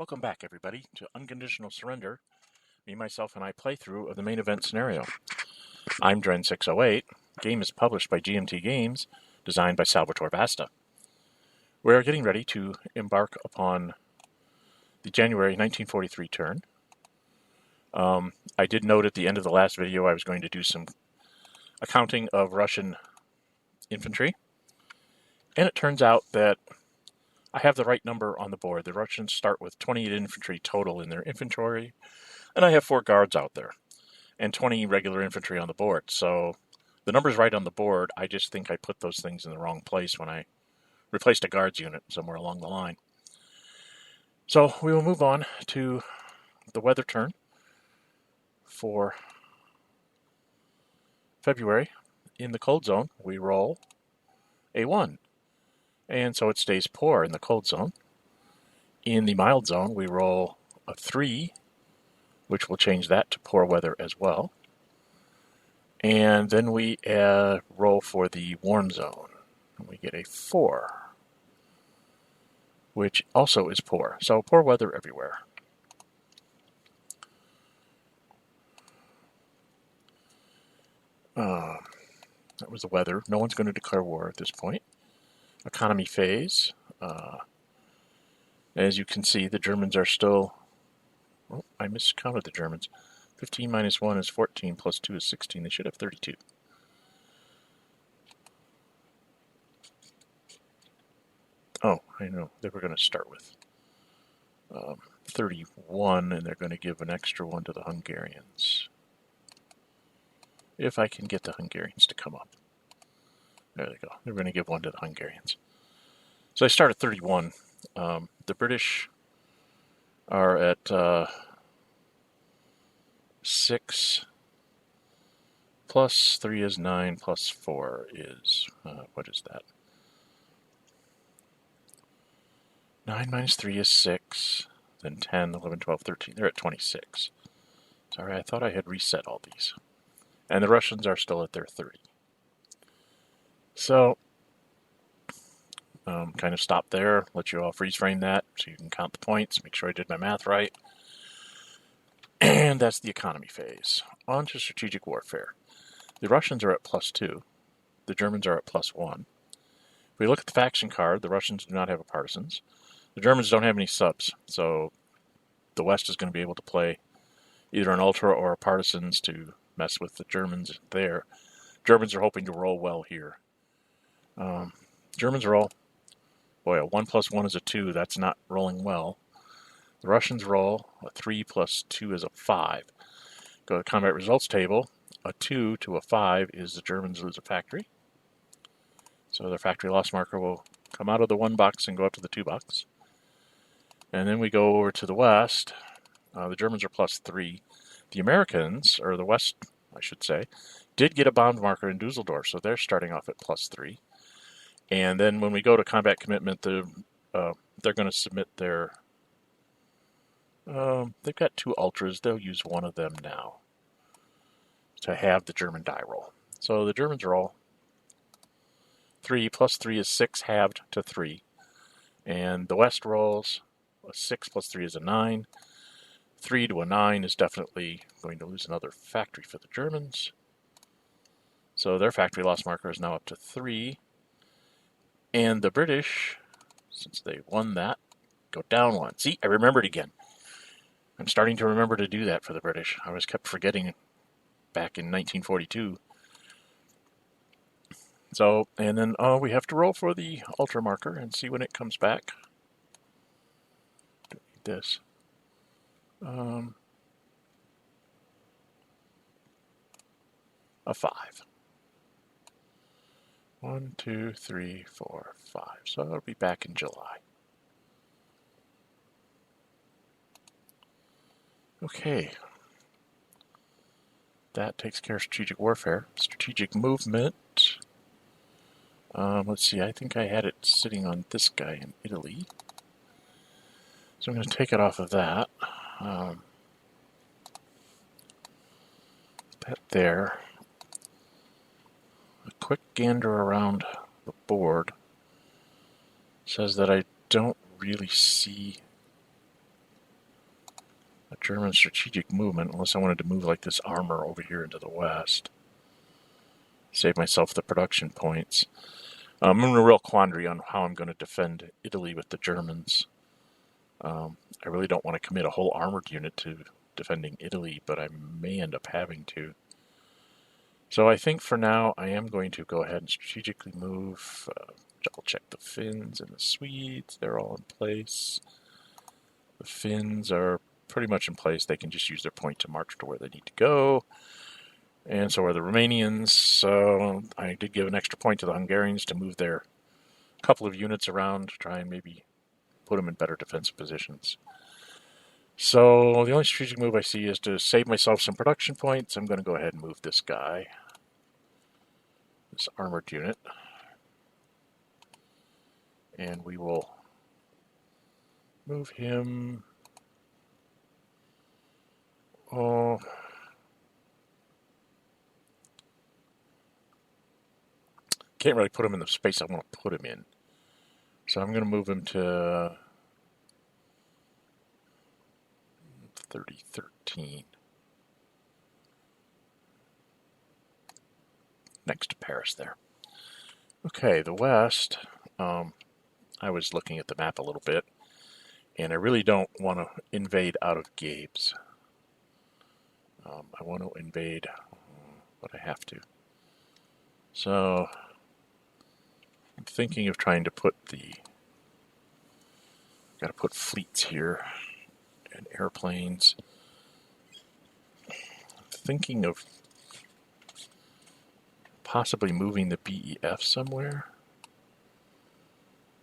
Welcome back, everybody, to Unconditional Surrender, me, myself, and I playthrough of the main event scenario. I'm Dren608. Game is published by GMT Games, designed by Salvatore Vasta. We're getting ready to embark upon the January 1943 turn. I did note at the end of the last video I was going to do some accounting of Russian infantry, and it turns out that I have the right number on the board. The Russians start with 28 infantry total in their inventory, and I have 4 guards out there, and 20 regular infantry on the board. So the number's right on the board. I just think I put those things in the wrong place when I replaced a guards unit somewhere along the line. So we will move on to the weather turn for February. In the cold zone, we roll a 1. And so it stays poor in the cold zone. In the mild zone, we roll a 3, which will change that to poor weather as well. And then we roll for the warm zone. And we get a 4, which also is poor. So poor weather everywhere. That was the weather. No one's going to declare war at this point. Economy phase. As you can see, the Germans are still... Oh, I miscounted the Germans. 15 minus 1 is 14, plus 2 is 16. They should have 32. Oh, I know. They were going to start with 31, and they're going to give an extra 1 to the Hungarians. If I can get the Hungarians to come up. There they go. They're going to give 1 to the Hungarians. So I start at 31. The British are at 6, plus 3 is 9, plus 4 is, what is that? 9 minus 3 is 6, then 10, 11, 12, 13. They're at 26. Sorry, I thought I had reset all these. And the Russians are still at their 30. So, kind of stop there, let you all freeze frame that so you can count the points, make sure I did my math right. And that's the economy phase. On to strategic warfare. The Russians are at +2. The Germans are at +1. If we look at the faction card, the Russians do not have a partisans. The Germans don't have any subs, so the West is going to be able to play either an ultra or a partisans to mess with the Germans there. Germans are hoping to roll well here. Germans roll. Boy, a 1 plus 1 is a 2. That's not rolling well. The Russians roll. A 3 plus 2 is a 5. Go to the combat results table. A 2 to a 5 is the Germans lose a factory. So their factory loss marker will come out of the 1 box and go up to the 2 box. And then we go over to the West. The Germans are +3. The Americans, or the West, I should say, did get a bound marker in Dusseldorf, so they're starting off at +3. And then when we go to combat commitment, they're going to submit their... they've got 2 ultras. They'll use 1 of them now to have the German die roll. So the Germans roll 3 plus 3 is 6, halved to 3. And the West rolls a 6 plus 3 is a 9. 3 to a 9 is definitely going to lose another factory for the Germans. So their factory loss marker is now up to 3. And the British, since they won that, go down 1. See, I remembered again. I'm starting to remember to do that for the British. I was kept forgetting back in 1942. So, and then we have to roll for the ultra marker and see when it comes back. Don't need this. A 5. 1, 2, 3, 4, 5. So it'll be back in July. Okay. That takes care of strategic warfare. Strategic movement. Let's see, I think I had it sitting on this guy in Italy. So I'm going to take it off of that. That there. A quick gander around the board says that I don't really see a German strategic movement unless I wanted to move like this armor over here into the west. Save myself the production points. I'm in a real quandary on how I'm going to defend Italy with the Germans. I really don't want to commit a whole armored unit to defending Italy, but I may end up having to. So I think for now I am going to go ahead and strategically move, double check the Finns and the Swedes. They're all in place. The Finns are pretty much in place. They can just use their point to march to where they need to go. And so are the Romanians. So I did give an extra point to the Hungarians to move their couple of units around to try and maybe put them in better defensive positions. So the only strategic move I see is to save myself some production points. I'm going to go ahead and move this guy, this armored unit, and we will move him. Oh, can't really put him in the space I want to put him in. So I'm going to move him to 3013. Next to Paris there. Okay, the West. I was looking at the map a little bit, and I really don't want to invade out of Gabe's. I want to invade, but I have to. So I'm thinking of trying to put got to put fleets here and airplanes. Thinking of possibly moving the BEF somewhere.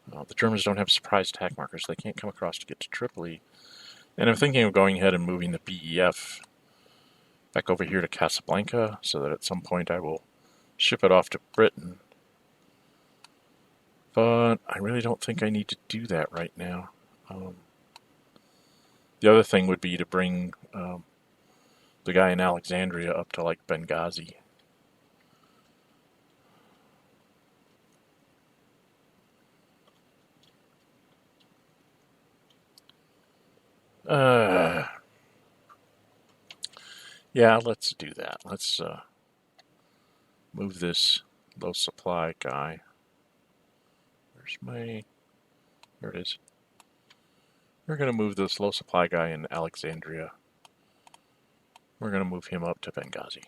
The Germans don't have surprise attack markers. They can't come across to get to Tripoli. And I'm thinking of going ahead and moving the BEF back over here to Casablanca so that at some point I will ship it off to Britain. But I really don't think I need to do that right now. The other thing would be to bring the guy in Alexandria up to like Benghazi. Yeah, let's do that. Let's move this low supply guy. There it is. We're going to move this low supply guy in Alexandria. We're going to move him up to Benghazi.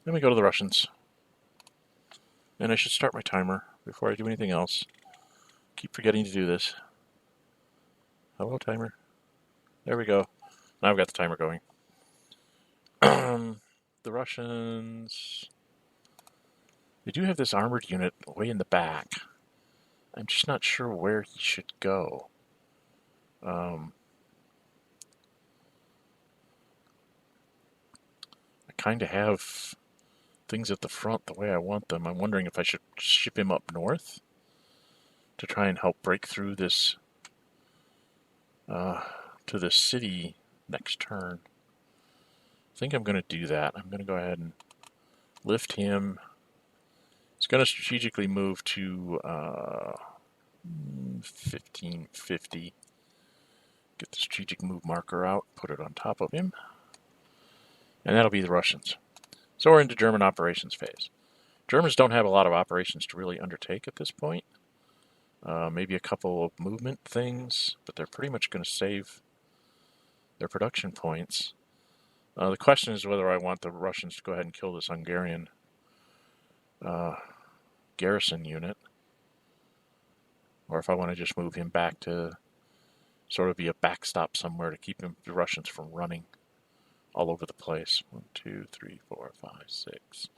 Then we go to the Russians. And I should start my timer before I do anything else. Keep forgetting to do this. Hello, timer. There we go. Now I've got the timer going. The Russians... They do have this armored unit way in the back. I'm just not sure where he should go. I kind of have things at the front the way I want them. I'm wondering if I should ship him up north to try and help break through this to this city next turn. I think I'm going to do that. I'm going to go ahead and lift him. He's going to strategically move to 1550. Get the strategic move marker out, put it on top of him. And that'll be the Russians. So we're into German operations phase. Germans don't have a lot of operations to really undertake at this point. Maybe a couple of movement things, but they're pretty much going to save their production points. The question is whether I want the Russians to go ahead and kill this Hungarian garrison unit, or if I want to just move him back to sort of be a backstop somewhere to keep the Russians from running all over the place. 1, 2, 3, 4, 5, 6.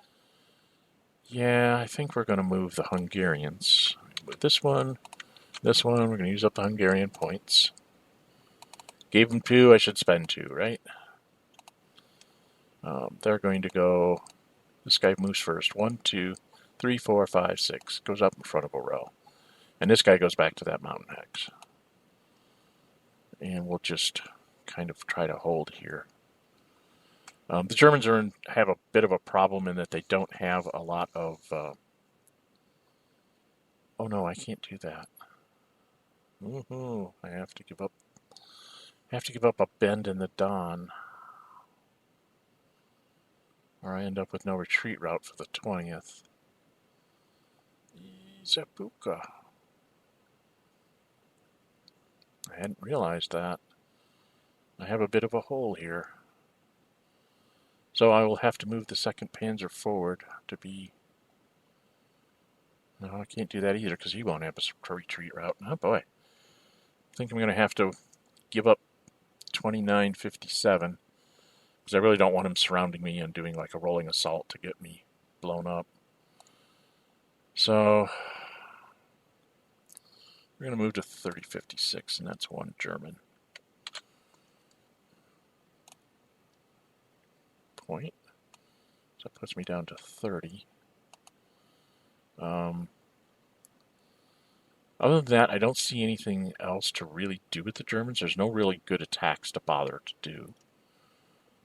Yeah, I think we're going to move the Hungarians. Move this one. We're going to use up the Hungarian points. Gave them 2, I should spend 2, right? They're going to go... This guy moves first. 1, 2, 3, 4, 5, 6. Goes up in front of a row. And this guy goes back to that mountain hex. And we'll just kind of try to hold here. The Germans have a bit of a problem in that they don't have a lot of... Oh no, I can't do that. Woohoo! I have to give up. I have to give up a bend in the Don, or I end up with no retreat route for the 20th. Izapuka. I hadn't realized that. I have a bit of a hole here. So I will have to move the 2nd Panzer forward to be... No, I can't do that either because he won't have a retreat route. Oh boy. I think I'm going to have to give up 2957 because I really don't want him surrounding me and doing like a rolling assault to get me blown up. So we're going to move to 3056, and that's 1 German. Point. So that puts me down to 30. Other than that, I don't see anything else to really do with the Germans. There's no really good attacks to bother to do.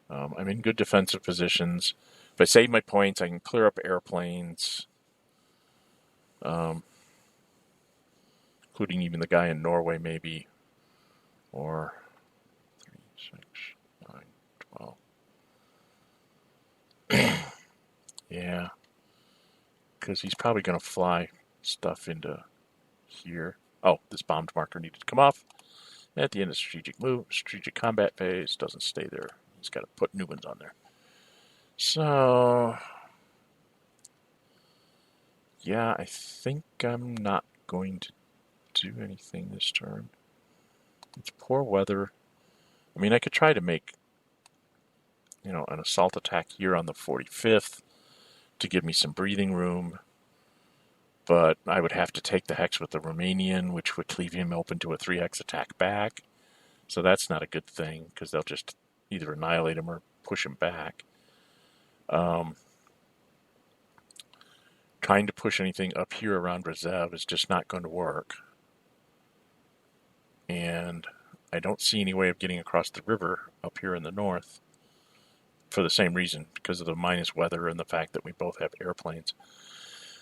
I'm in good defensive positions. If I save my points, I can clear up airplanes, including even the guy in Norway, maybe, or 3, 6, 9, 12. Yeah, because he's probably going to fly stuff into here. Oh, this bombed marker needed to come off. At the end of strategic combat phase, doesn't stay there. He's got to put new ones on there. So, yeah, I think I'm not going to do anything this turn. It's poor weather. I mean, I could try to make, an assault attack here on the 45th to give me some breathing room, but I would have to take the hex with the Romanian, which would leave him open to a 3-hex attack back. So that's not a good thing, because they'll just either annihilate him or push him back. Trying to push anything up here around vsav is just not going to work. And I don't see any way of getting across the river up here in the north for the same reason, because of the minus weather and the fact that we both have airplanes.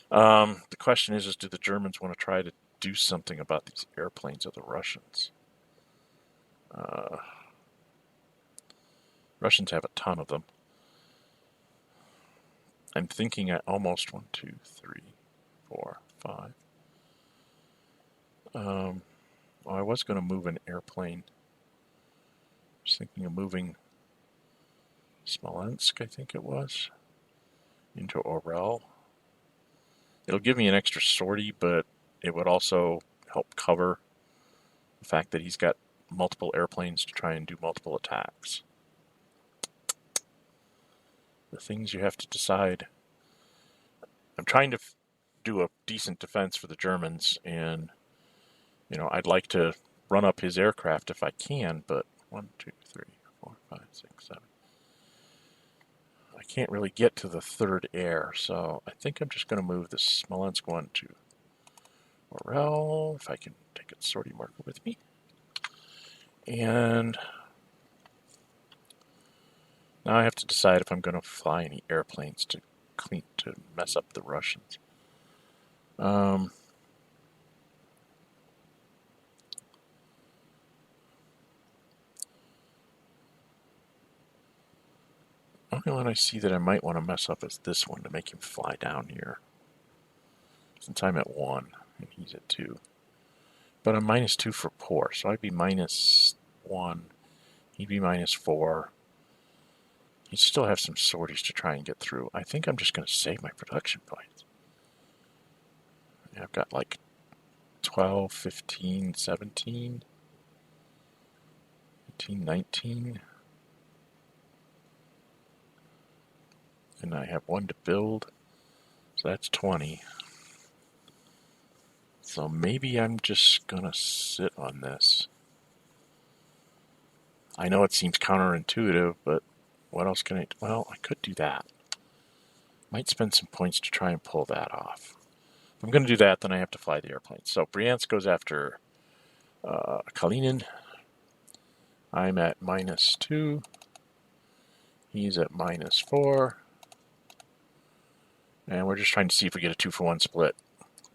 The question is do the Germans want to try to do something about these airplanes of the Russians? Russians have a ton of them. I'm thinking at almost 1, 2, 3, 4, 5. I was going to move an airplane. I was thinking of moving Smolensk, I think it was, into Orel. It'll give me an extra sortie, but it would also help cover the fact that he's got multiple airplanes to try and do multiple attacks. The things you have to decide. I'm trying to do a decent defense for the Germans, and I'd like to run up his aircraft if I can, but 1, 2, 3, 4, 5, 6, 7. I can't really get to the 3rd air, so I think I'm just going to move the Smolensk one to Orel, if I can take a sortie marker with me. And now I have to decide if I'm going to fly any airplanes to mess up the Russians. Only one I see that I might want to mess up is this one to make him fly down here. Since I'm at 1 and he's at 2. But I'm -2 for poor, so I'd be -1. He'd be -4. He'd still have some sorties to try and get through. I think I'm just going to save my production points. I've got like 12, 15, 17, 18, 19. And I have 1 to build, so that's 20. So maybe I'm just going to sit on this. I know it seems counterintuitive, but what else can I do? Well, I could do that. Might spend some points to try and pull that off. If I'm going to do that, then I have to fly the airplane. So Bryansk goes after Kalinin. I'm at -2. He's at -4. And we're just trying to see if we get a 2-for-1 split.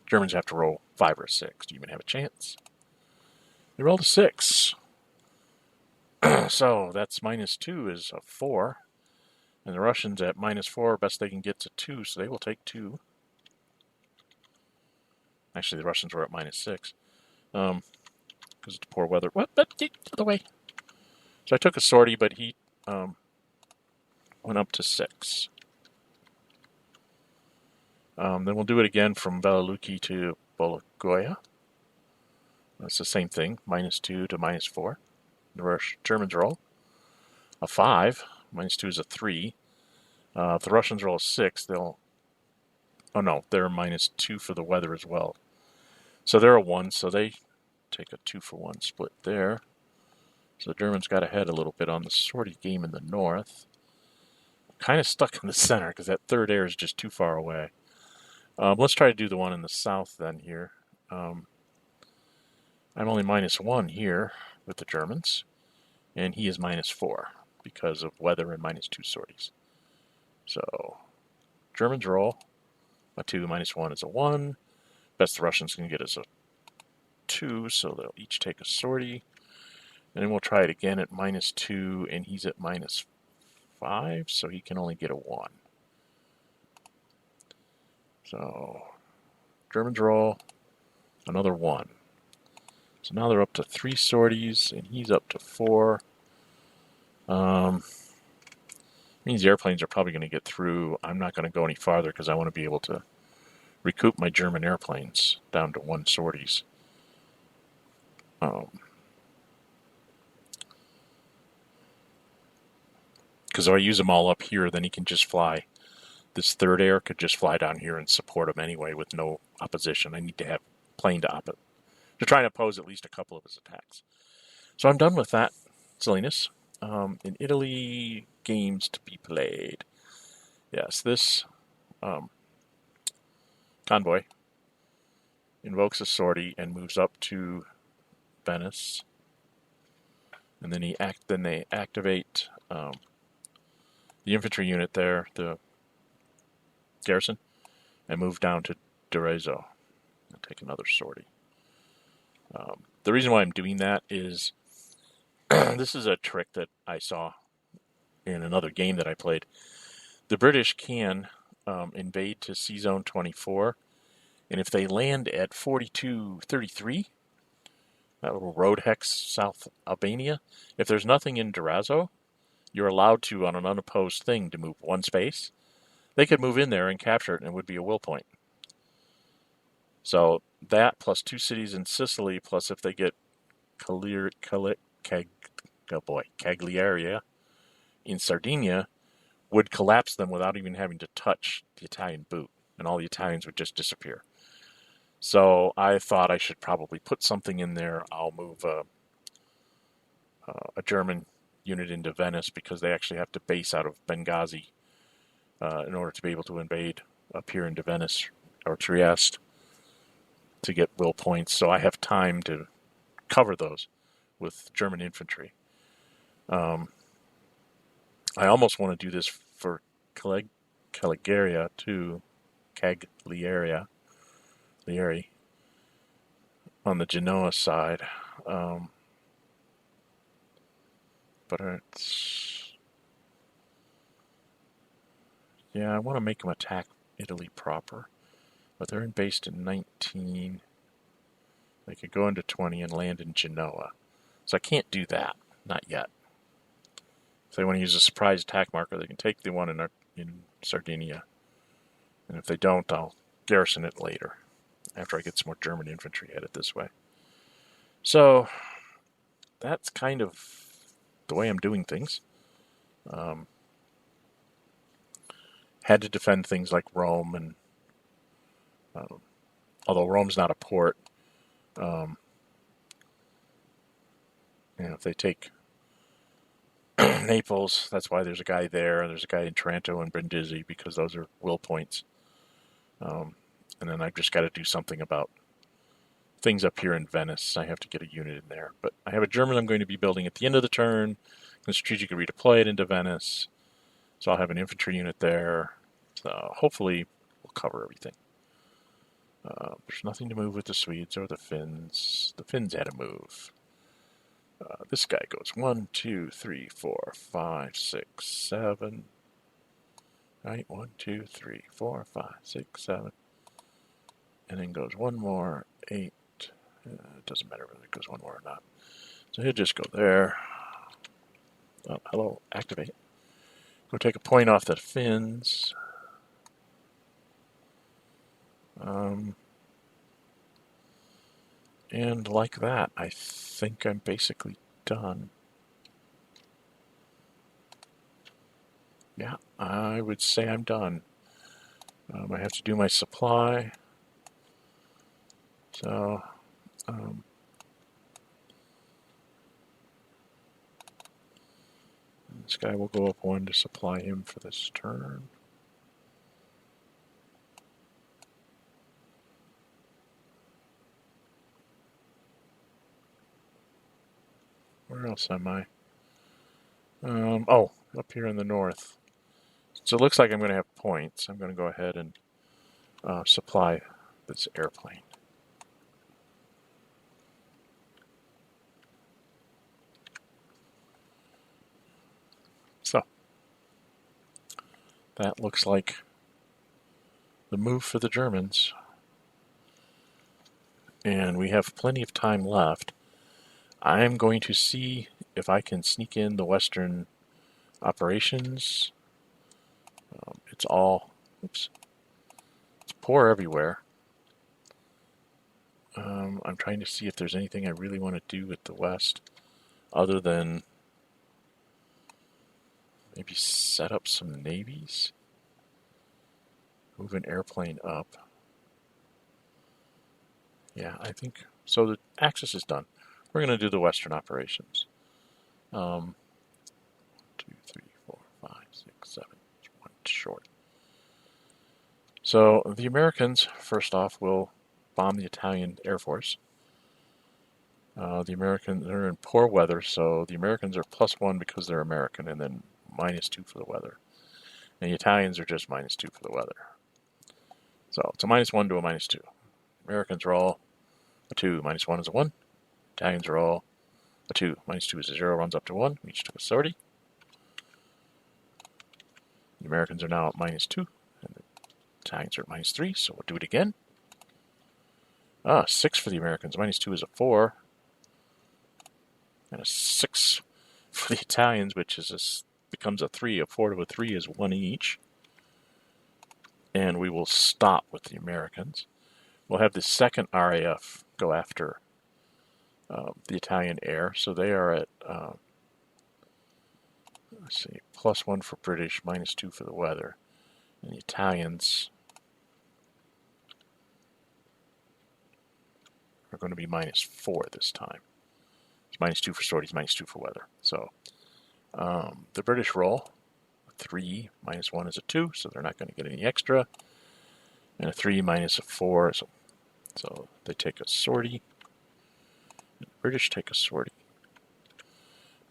Germans have to roll 5 or 6 to even have a chance. They rolled a 6. So that's -2 is a 4. And the Russians at -4, best they can get to 2, so they will take 2. Actually, the Russians were at -6. Because of the poor weather. What? Get out of the way. So I took a sortie, but he went up to 6. Then we'll do it again from Velaluki to Bologoya. That's the same thing, -2 to -4. The Germans roll a 5. -2 is a 3. If the Russians roll a 6, they'll... Oh no, they're -2 for the weather as well. So they're a 1, so they take a 2-for-1 split there. So the Germans got ahead a little bit on the sortie game in the north. Kind of stuck in the center because that third air is just too far away. Let's try to do the one in the south then here. I'm only -1 here with the Germans, and he is -4 because of weather and -2 sorties. So Germans roll a 2, -1 is a 1. Best the Russians can get is a 2, so they'll each take a sortie. And then we'll try it again at -2, and he's at -5, so he can only get a 1. So Germans roll another 1. So now they're up to 3 sorties, and he's up to 4. Means the airplanes are probably going to get through. I'm not going to go any farther because I want to be able to recoup my German airplanes down to 1 sorties. Because if I use them all up here, then he can just fly. This third air could just fly down here and support him anyway with no opposition. I need to have plane to try and oppose at least a couple of his attacks. So I'm done with that silliness. In Italy, games to be played. Yes, this convoy invokes a sortie and moves up to Venice. And then they activate the infantry unit there, the garrison, and move down to Derezzo and take another sortie. The reason why I'm doing that is this is a trick that I saw in another game that I played. The British can invade to Sea Zone 24, and if they land at 4233, that little road hex South Albania, if there's nothing in Derezzo, you're allowed to, on an unopposed thing, to move 1 space. They could move in there and capture it, and it would be a will point. So that plus 2 cities in Sicily, plus if they get Cagliari in Sardinia, would collapse them without even having to touch the Italian boot, and all the Italians would just disappear. So I thought I should probably put something in there. I'll move a German unit into Venice because they actually have to base out of Benghazi in order to be able to invade up here into Venice or Trieste to get will points. So I have time to cover those with German infantry. I almost want to do this for Cagliari too. Cagliari on the Genoa side. But it's... Yeah, I want to make them attack Italy proper. But they're based in 19. They could go into 20 and land in Genoa. So I can't do that. Not yet. If they want to use a surprise attack marker, they can take the one in Sardinia. And if they don't, I'll garrison it later, after I get some more German infantry headed this way. So that's kind of the way I'm doing things. Had to defend things like Rome, and although Rome's not a port, if they take Naples, that's why there's a guy there, and there's a guy in Taranto and Brindisi, because those are will points. And then I've just got to do something about things up here in Venice. I have to get a unit in there. But I have a German I'm going to be building at the end of the turn. Can strategically redeploy it into Venice. So I'll have an infantry unit there. So hopefully we'll cover everything. There's nothing to move with the Swedes or the Finns. The Finns had to move. This guy goes 1, 2, 3, 4, 5, 6, 7. Right, 1, 2, 3, 4, 5, 6, 7. And then goes one more, 8. It doesn't matter whether it goes one more or not. So he'll just go there. Oh, hello, activate. Go take a point off the fins. And like that, I think I'm basically done. Yeah, I would say I'm done. I have to do my supply. So, this guy will go up 1 to supply him for this turn. Where else am I? Oh, up here in the north. So it looks like I'm going to have points. I'm going to go ahead and supply this airplane. So that looks like the move for the Germans. And we have plenty of time left. I'm going to see if I can sneak in the Western operations. It's all, oops, it's poor everywhere. I'm trying to see if there's anything I really want to do with the West other than maybe set up some navies. Move an airplane up. Yeah, I think so. The Axis is done. We're going to do the Western operations. 2, 3, 4, 5, 6, 7. It's one short. So the Americans, first off, will bomb the Italian Air Force. The Americans are in poor weather, so the Americans are +1 because they're American, and then -2 for the weather. And the Italians are just -2 for the weather. So it's a -1 to a -2. Americans are all a 2, -1 is a 1. Italians are all a 2, -2 is a 0, runs up to 1, reach to a 30. The Americans are now at -2, and the Italians are at -3, so we'll do it again. 6 for the Americans, -2 is a 4. And a 6 for the Italians, which is becomes a 3. A 4 to a 3 is 1 each. And we will stop with the Americans. We'll have the second RAF go after the Italian air. So they are at, let's see, +1 for British, -2 for the weather. And the Italians are going to be -4 this time. It's -2 for sorties, -2 for weather. So the British roll 3, -1 is a 2, so they're not going to get any extra. And a 3 minus a 4, so they take a sortie. The British take a sortie.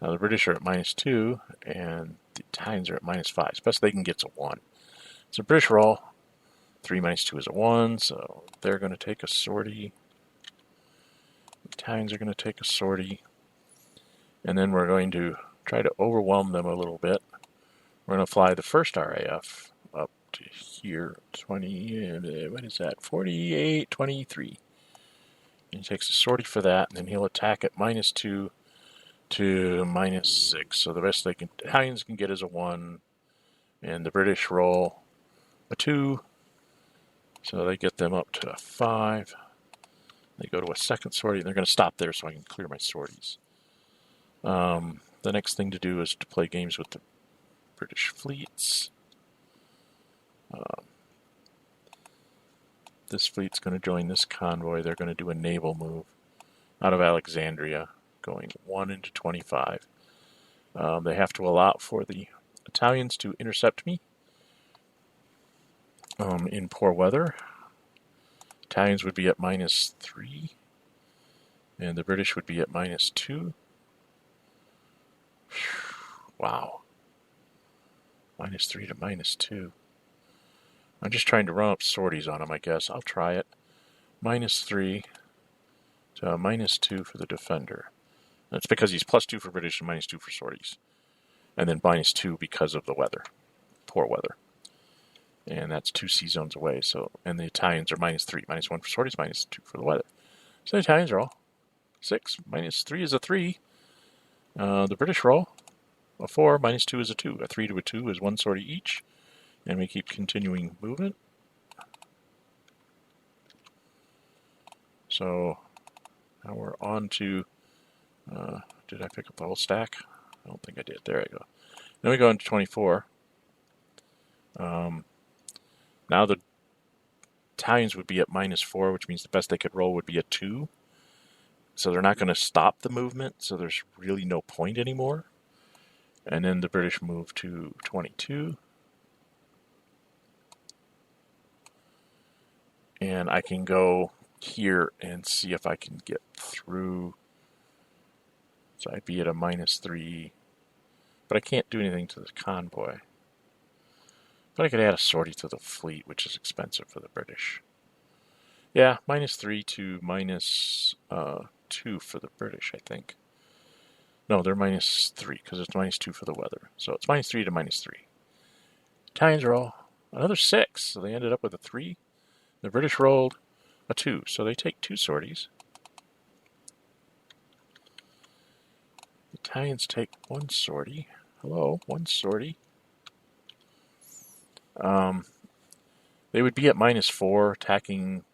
Now the British are at -2, and the Italians are at -5. It's best they can get to 1. So British roll 3 minus 2 is a 1, so they're going to take a sortie. The Italians are going to take a sortie. And then we're going to try to overwhelm them a little bit. We're going to fly the first RAF up to here, 20, what is that, 48, 23. And he takes a sortie for that, and then he'll attack at -2 to -6. So the best the Italians can get is a 1, and the British roll a 2. So they get them up to a 5. They go to a second sortie, and they're going to stop there so I can clear my sorties. The next thing to do is to play games with the British fleets. This fleet's going to join this convoy. They're going to do a naval move out of Alexandria, going 1 into 25. They have to allow for the Italians to intercept me in poor weather. Italians would be at -3, and the British would be at -2. Wow. -3 to -2. I'm just trying to run up sorties on them, I guess. I'll try it. -3 to -2 for the defender. That's because he's +2 for British and -2 for sorties. And then -2 because of the weather. Poor weather. And that's 2 sea zones away. So, and the Italians are -3. -1 for sorties, -2 for the weather. So the Italians are all 6. -3 is a 3. The British roll a 4. -2 is a 2. A 3 to a 2 is 1 sortie each. And we keep continuing movement. So now we're on to, did I pick up the whole stack? I don't think I did. There I go. Then we go into 24. Now the Italians would be at -4, which means the best they could roll would be a 2. So they're not going to stop the movement, so there's really no point anymore. And then the British move to 22. And I can go here and see if I can get through. So I'd be at a -3. But I can't do anything to the convoy. But I could add a sortie to the fleet, which is expensive for the British. Yeah, -3 to -2 for the British, I think. No, they're -3 because it's -2 for the weather. So it's -3 to -3. Italians are all another 6, so they ended up with a 3. The British rolled a 2, so they take 2 sorties. The Italians take 1 sortie. Hello, 1 sortie. They would be at -4, attacking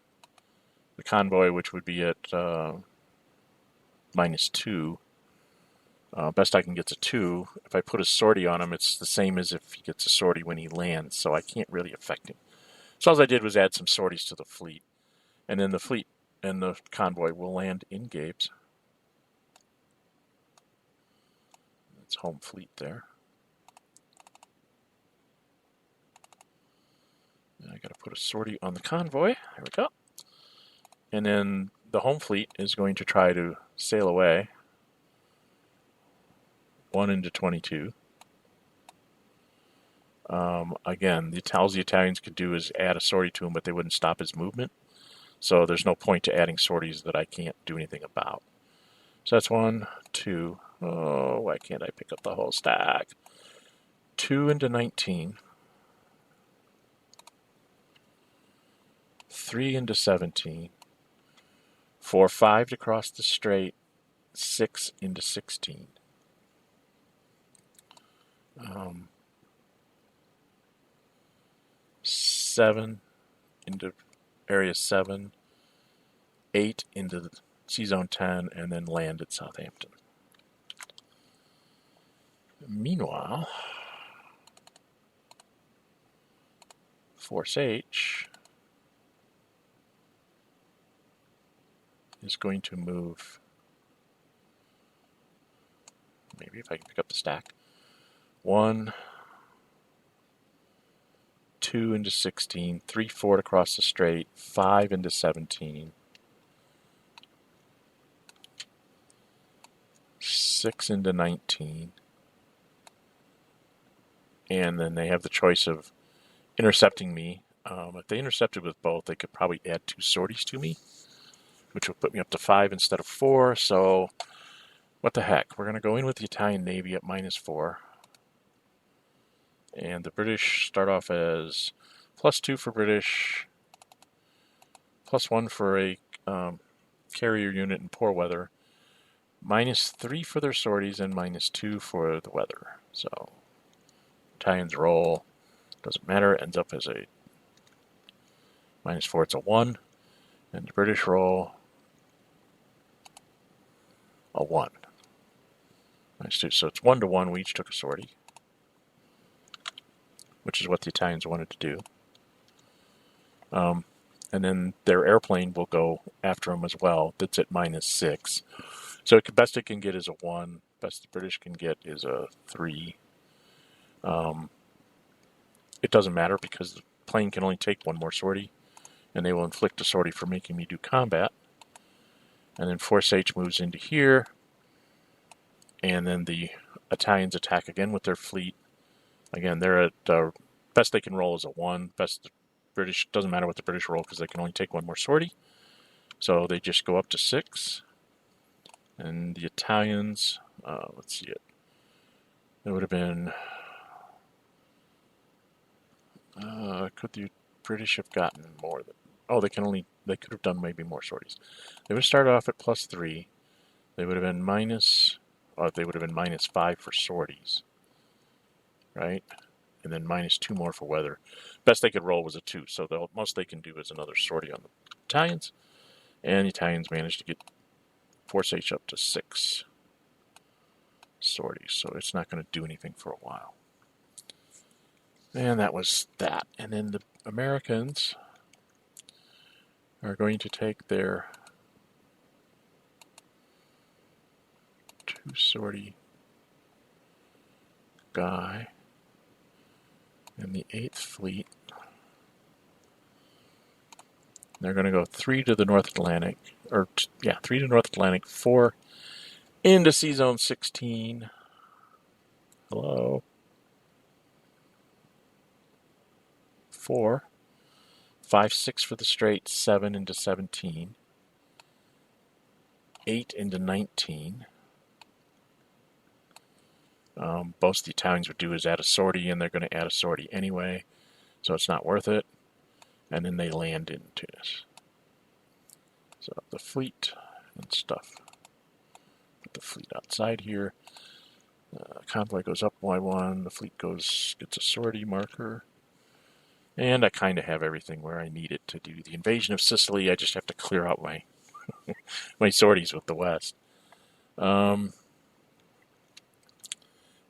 the convoy, which would be at -2. Best I can get to 2. If I put a sortie on him, it's the same as if he gets a sortie when he lands, so I can't really affect him. So all I did was add some sorties to the fleet. And then the fleet and the convoy will land in Games. That's home fleet there. And I got to put a sortie on the convoy. There we go. And then the home fleet is going to try to sail away. 1 into 22. Again, all the Italians could do is add a sortie to him, but they wouldn't stop his movement. So there's no point to adding sorties that I can't do anything about. So that's 1, 2. Oh, why can't I pick up the whole stack? 2 into 19. 3 into 17. 4, 5 to cross the strait. 6 into 16. 7 into area 7. 8 into the sea zone 10, and then land at Southampton. Meanwhile, Force H is going to move. Maybe if I can pick up the stack. 1, 2 into 16, 3, 4 to cross the strait, 5 into 17, 6 into 19, and then they have the choice of intercepting me. If they intercepted with both, they could probably add 2 sorties to me, which would put me up to 5 instead of 4, so what the heck. We're going to go in with the Italian Navy at -4. And the British start off as +2 for British, +1 for a carrier unit in poor weather, -3 for their sorties, and -2 for the weather. So Italians roll, doesn't matter, ends up as a -4, it's a 1. And the British roll a 1. -2, so it's 1 to 1, we each took a sortie, which is what the Italians wanted to do. And then their airplane will go after them as well. That's at -6. So best it can get is a 1. Best the British can get is a 3. It doesn't matter because the plane can only take 1 more sortie, and they will inflict a sortie for making me do combat. And then Force H moves into here, and then the Italians attack again with their fleet. Again, they're at best they can roll is a 1. Best the British, doesn't matter what the British roll because they can only take 1 more sortie. So they just go up to 6. And the Italians, let's see it. It would have been, could the British have gotten more than, they could have done maybe more sorties. They would have started off at +3. They would have been -5 for sorties, right? And then -2 more for weather. Best they could roll was a 2, so the most they can do is another sortie on the Italians. And the Italians managed to get Force H up to 6 sorties, so it's not going to do anything for a while. And that was that. And then the Americans are going to take their 2-sortie guy and the 8th Fleet. They're going to go 3 to the North Atlantic, 3 to North Atlantic, 4 into Sea Zone 16. Hello. 4, 5, 6 for the Strait, 7 into 17, 8 into 19. Most the Italians would do is add a sortie, and they're going to add a sortie anyway, so it's not worth it. And then they land in Tunis. So the fleet and stuff. Put the fleet outside here. Convoy goes up Y1. The fleet gets a sortie marker. And I kind of have everything where I need it to do the invasion of Sicily. I just have to clear out my my sorties with the West. Then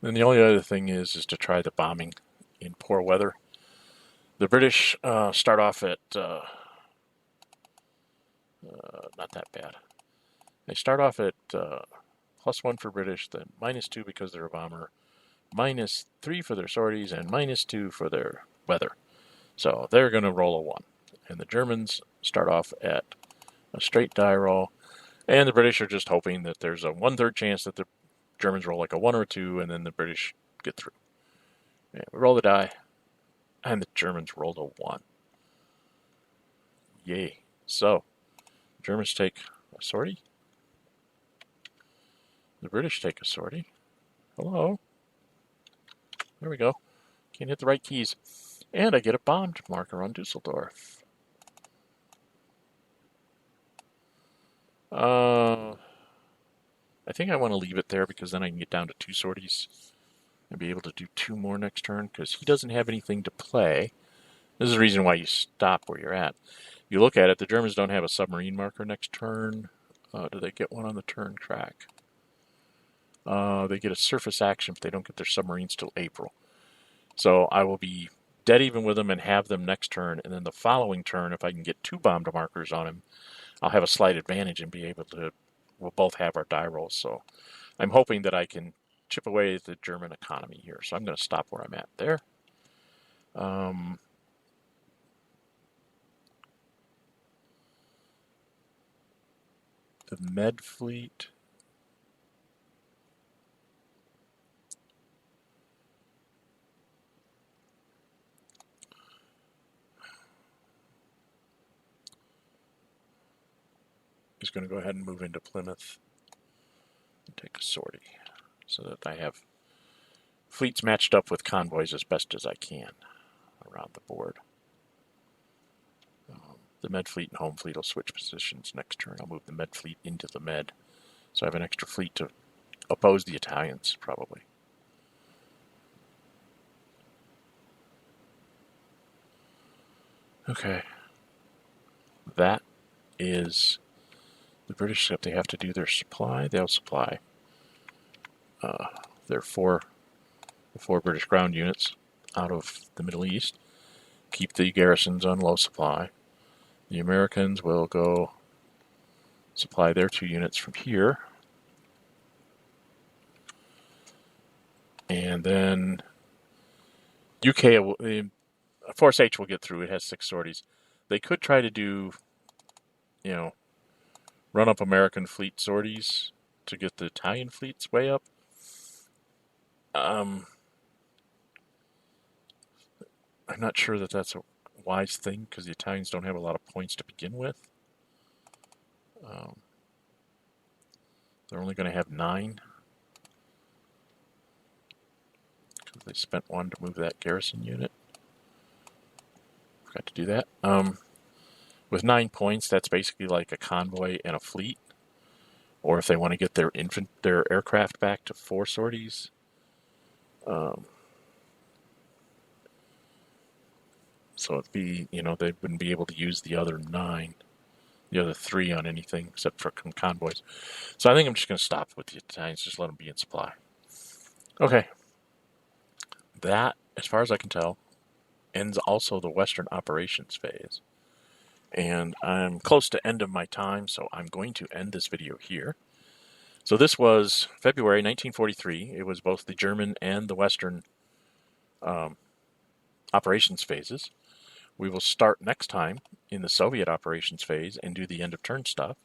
the only other thing is to try the bombing in poor weather. The British start off at not that bad. They start off at +1 for British, then -2 because they're a bomber, -3 for their sorties, and -2 for their weather. So they're going to roll a 1. And the Germans start off at a straight die roll. And the British are just hoping that there's a 1/3 chance that the Germans roll like a 1 or a 2, and then the British get through. And we roll the die, and the Germans rolled a 1. Yay. So, the Germans take a sortie. The British take a sortie. Hello. There we go. Can't hit the right keys. And I get a bombed marker on Dusseldorf. I think I want to leave it there because then I can get down to 2 sorties and be able to do 2 more next turn because he doesn't have anything to play. This is the reason why you stop where you're at. You look at it, the Germans don't have a submarine marker next turn. Do they get one on the turn track? They get a surface action if they don't get their submarines till April. So I will be dead even with them and have them next turn, and then the following turn, if I can get 2 bombed markers on him, I'll have a slight advantage and be able to, we'll both have our die rolls. So I'm hoping that I can chip away at the German economy here. So I'm going to stop where I'm at there. The Med Fleet. Is going to go ahead and move into Plymouth and take a sortie so that I have fleets matched up with convoys as best as I can around the board. The Med Fleet and Home Fleet will switch positions next turn. I'll move the Med Fleet into the Med, so I have an extra fleet to oppose the Italians, probably. Okay. That is the British, if they have to do their supply, they'll supply their four British ground units out of the Middle East, keep the garrisons on low supply. The Americans will go supply their 2 units from here. And then UK, Force H will get through. It has 6 sorties. They could try to do, run up American fleet sorties to get the Italian fleets way up. I'm not sure that that's a wise thing because the Italians don't have a lot of points to begin with. They're only going to have 9. Because they spent 1 to move that garrison unit. Forgot to do that. With 9 points, that's basically like a convoy and a fleet. Or if they want to get their aircraft back to 4 sorties. So it'd be, they wouldn't be able to use the other 9. The other 3 on anything except for convoys. So I think I'm just going to stop with the Italians, just let them be in supply. Okay. That, as far as I can tell, ends also the Western operations phase. And I'm close to end of my time, so I'm going to end this video here. So this was February 1943. It was both the German and the Western operations phases. We will start next time in the Soviet operations phase and do the end of turn stuff.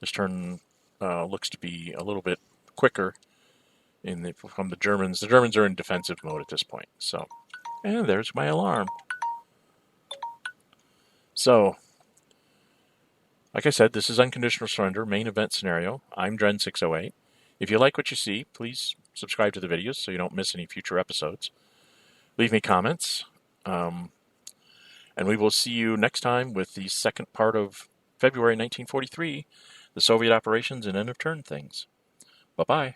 This turn looks to be a little bit quicker from the Germans. The Germans are in defensive mode at this point. So, and there's my alarm. So, like I said, this is Unconditional Surrender, main event scenario. I'm Dren608. If you like what you see, please subscribe to the videos so you don't miss any future episodes. Leave me comments. And we will see you next time with the second part of February 1943, the Soviet operations and end of turn things. Bye-bye.